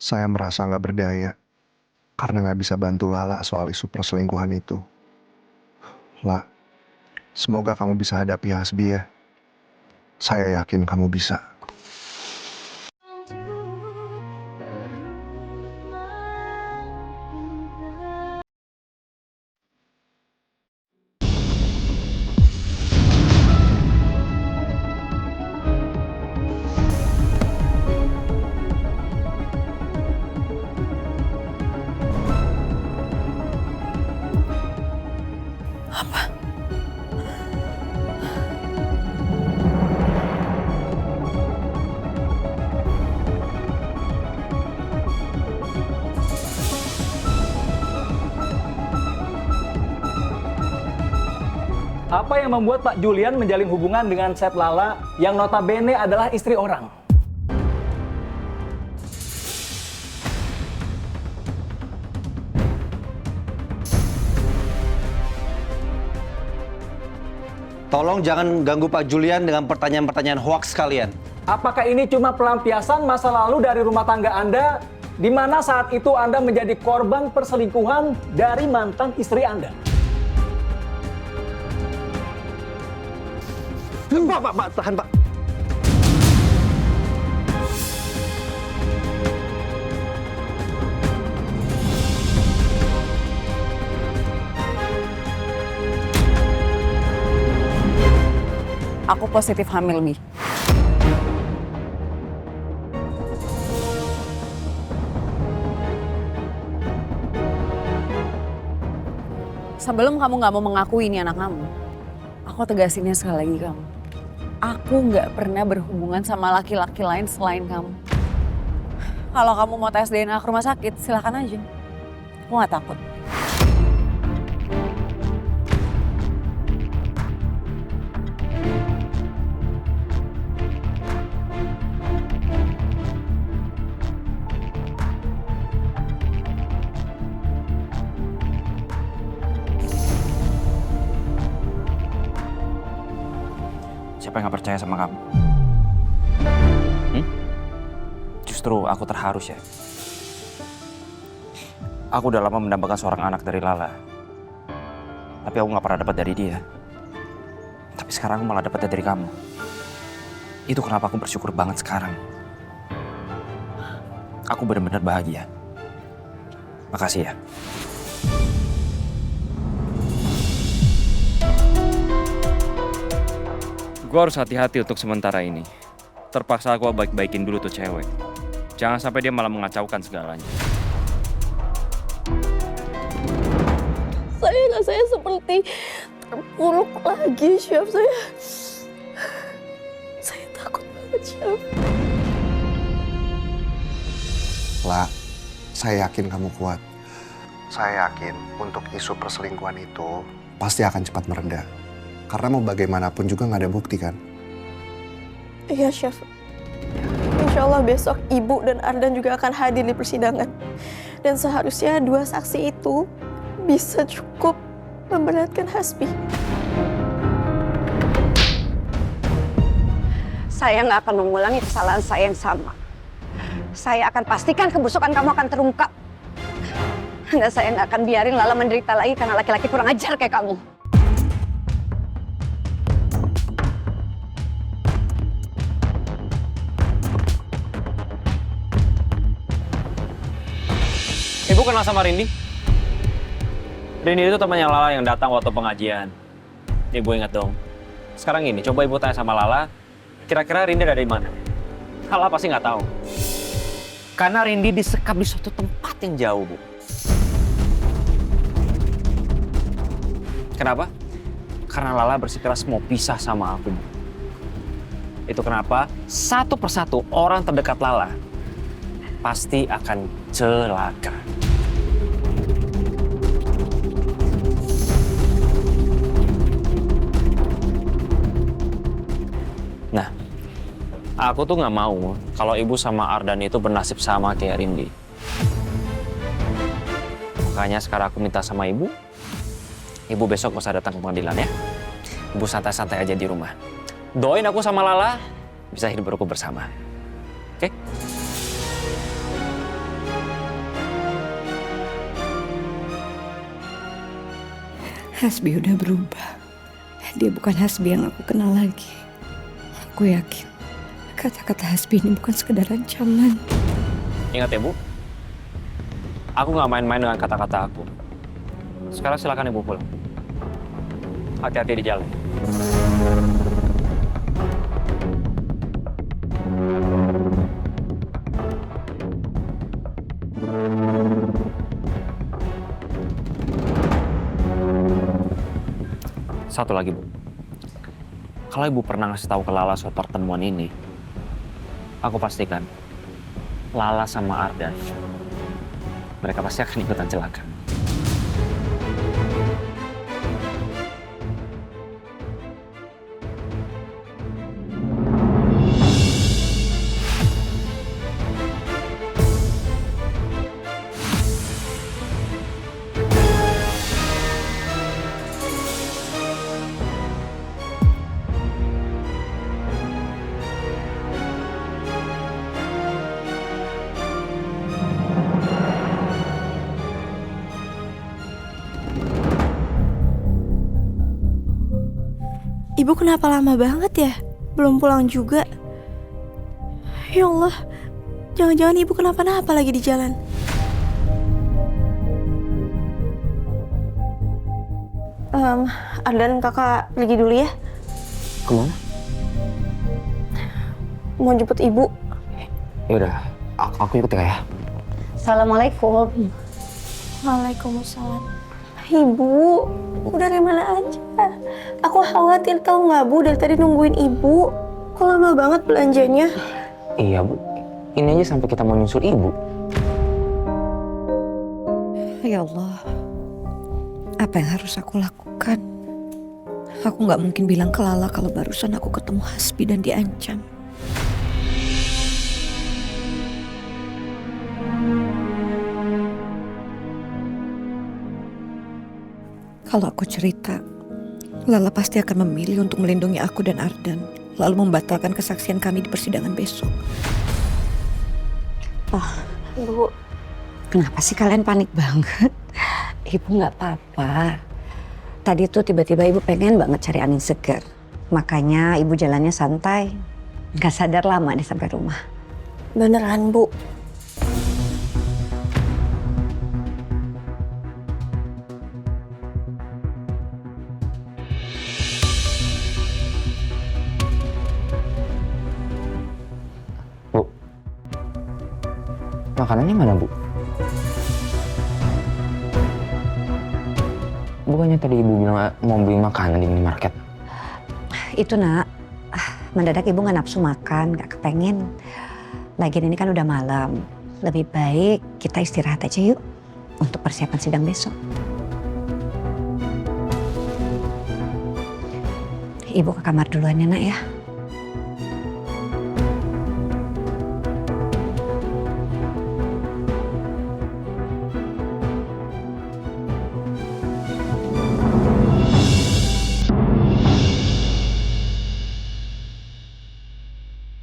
Saya merasa nggak berdaya karena nggak bisa bantu Lala soal isu perselingkuhan itu. La, semoga kamu bisa hadapi Hasbi ya. Saya yakin kamu bisa. Apa yang membuat Pak Julian menjalin hubungan dengan Chef Lala yang notabene adalah istri orang? Tolong jangan ganggu Pak Julian dengan pertanyaan-pertanyaan hoaks kalian. Apakah ini cuma pelampiasan masa lalu dari rumah tangga Anda, di mana saat itu Anda menjadi korban perselingkuhan dari mantan istri Anda? Pak, tahan Pak. Aku positif hamil, Mi. Sebelum kamu nggak mau mengakui ini anak kamu, aku tegasinnya sekali lagi kamu. Aku nggak pernah berhubungan sama laki-laki lain selain kamu. Kalau kamu mau tes DNA ke rumah sakit, silakan aja. Aku nggak takut. Siapa yang gak percaya sama kamu? Justru aku terharu ya. Aku udah lama mendambakan seorang anak dari Lala. Tapi aku gak pernah dapat dari dia. Tapi sekarang aku malah dapatnya dari kamu. Itu kenapa aku bersyukur banget sekarang. Aku benar-benar bahagia. Makasih ya. Gue harus hati-hati untuk sementara ini. Terpaksa aku baik-baikin dulu tuh cewek. Jangan sampai dia malah mengacaukan segalanya. Saya seperti terpuruk lagi, Chef. Saya takut banget, Chef. La, saya yakin kamu kuat. Saya yakin untuk isu perselingkuhan itu pasti akan cepat mereda. Karena mau bagaimanapun juga nggak ada bukti kan? Iya, Chef. Insya Allah besok Ibu dan Ardan juga akan hadir di persidangan. Dan seharusnya dua saksi itu bisa cukup memberatkan Hasbi. Saya nggak akan mengulangi kesalahan saya yang sama. Saya akan pastikan kebusukan kamu akan terungkap. Dan saya nggak akan biarin Lala menderita lagi karena laki-laki kurang ajar kayak kamu. Ibu kenal sama Rindi? Rindi itu temannya Lala yang datang waktu pengajian. Ibu ingat dong. Sekarang ini, coba ibu tanya sama Lala, kira-kira Rindi ada di mana? Lala pasti nggak tahu. Karena Rindi disekap di suatu tempat yang jauh, Bu. Kenapa? Karena Lala bersikeras mau pisah sama aku, Bu. Itu kenapa satu persatu orang terdekat Lala pasti akan celaka. Nah, aku tuh nggak mau kalau ibu sama Ardan itu bernasib sama kayak Rindi. Makanya sekarang aku minta sama ibu besok gak usah datang ke pengadilan ya. Ibu santai-santai aja di rumah. Doain aku sama Lala bisa hidup rukun bersama. Oke? Hasbi udah berubah. Dia bukan Hasbi yang aku kenal lagi. Aku yakin kata-kata Hasbi ini bukan sekedar ancaman. Ingat ya, Bu. Aku nggak main-main dengan kata-kata aku. Sekarang silakan Ibu pulang. Hati-hati di jalan. Satu lagi, Bu. Kalau Ibu pernah ngasih tahu ke Lala soal pertemuan ini, aku pastikan Lala sama Ardan, mereka pasti akan ikutan celaka. Ibu kenapa lama banget ya? Belum pulang juga. Ya Allah, jangan-jangan ibu kenapa-napa lagi di jalan. Ardan kakak pergi dulu ya. Kemana? Mau jemput ibu. Yaudah, aku ikut ya. Assalamualaikum. Waalaikumsalam. Ibu, udah dari mana aja? Aku khawatir tau nggak Bu, dari tadi nungguin ibu. Kok lama banget belanjanya? Iya, Bu. Ini aja sampai kita mau nyusul Ibu. Ya Allah, apa yang harus aku lakukan? Aku nggak mungkin bilang ke Lala kalau barusan aku ketemu Hasbi dan diancam. Kalau aku cerita, Lala pasti akan memilih untuk melindungi aku dan Ardan, lalu membatalkan kesaksian kami di persidangan besok. Bu, kenapa sih kalian panik banget? Ibu nggak apa-apa. Tadi tuh tiba-tiba ibu pengen banget cari angin segar. Makanya ibu jalannya santai. Nggak sadar lama deh sampai rumah. Beneran Bu. Bu. Makanannya mana, Bu? Bukannya tadi Ibu bilang mau beli makanan di minimarket? Itu nak, mendadak ibu nggak nafsu makan, nggak kepengen. Lagian ini kan udah malam. Lebih baik kita istirahat aja yuk untuk persiapan sidang besok. Ibu ke kamar duluan ya nak ya.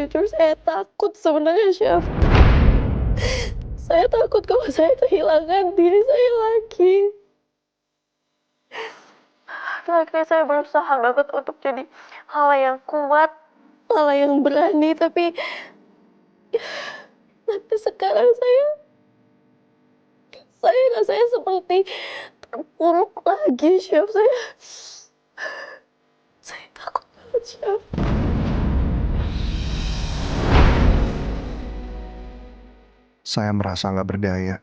Jujur saya takut sebenarnya, Chef. Saya takut kalau saya kehilangan diri saya lagi. Akhirnya saya berusaha banget untuk jadi Lala yang kuat, Lala yang berani, tapi sekarang saya rasanya seperti terpuruk lagi, Chef. Saya takut banget, Chef. Saya merasa nggak berdaya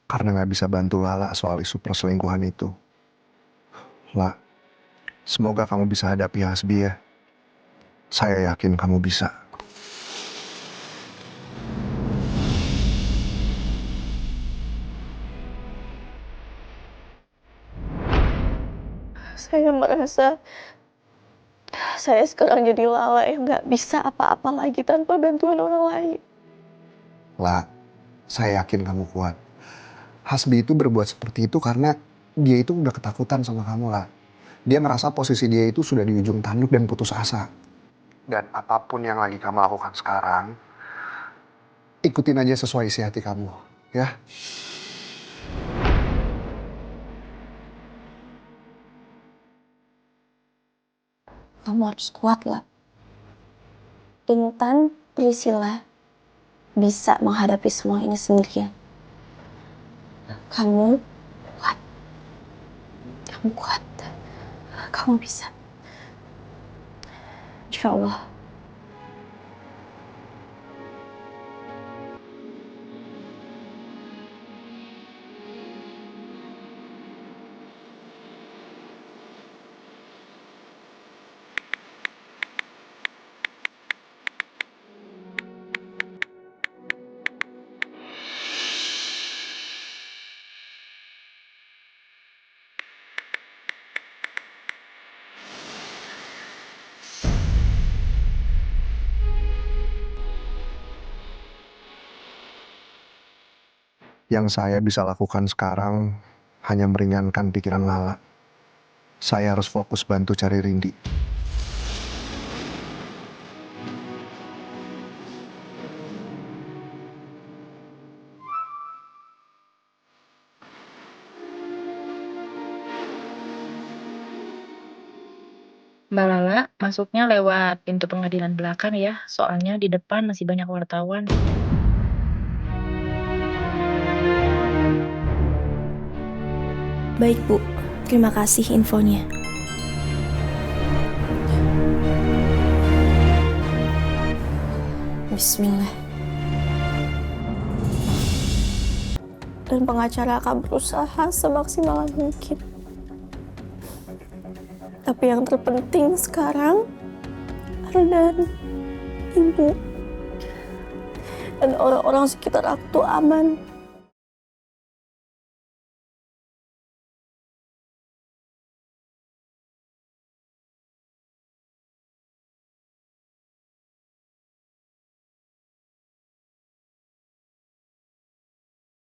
karena nggak bisa bantu Lala soal isu perselingkuhan itu. La, semoga kamu bisa hadapi Hasbi ya. Saya yakin kamu bisa. Saya merasa saya sekarang jadi Lala yang nggak bisa apa-apa lagi tanpa bantuan orang lain. La, saya yakin kamu kuat. Hasbi itu berbuat seperti itu karena dia itu udah ketakutan sama kamu, La. Dia ngerasa posisi dia itu sudah di ujung tanduk dan putus asa. Dan apapun yang lagi kamu lakukan sekarang, ikutin aja sesuai isi hati kamu, ya. kamu harus kuat lah. Intan, Priscilla bisa menghadapi semua ini sendirian. Kamu kuat. Kamu kuat. Kamu bisa. Insya Allah. Yang saya bisa lakukan sekarang hanya meringankan pikiran Lala. Saya harus fokus bantu cari Rindy. Mbak Lala, masuknya lewat pintu pengadilan belakang ya, soalnya di depan masih banyak wartawan. Baik, Bu. Terima kasih infonya. Bismillah. Dan pengacara akan berusaha semaksimal mungkin. Tapi yang terpenting sekarang, Ardan, Ibu, dan orang-orang sekitar aku tuh aman.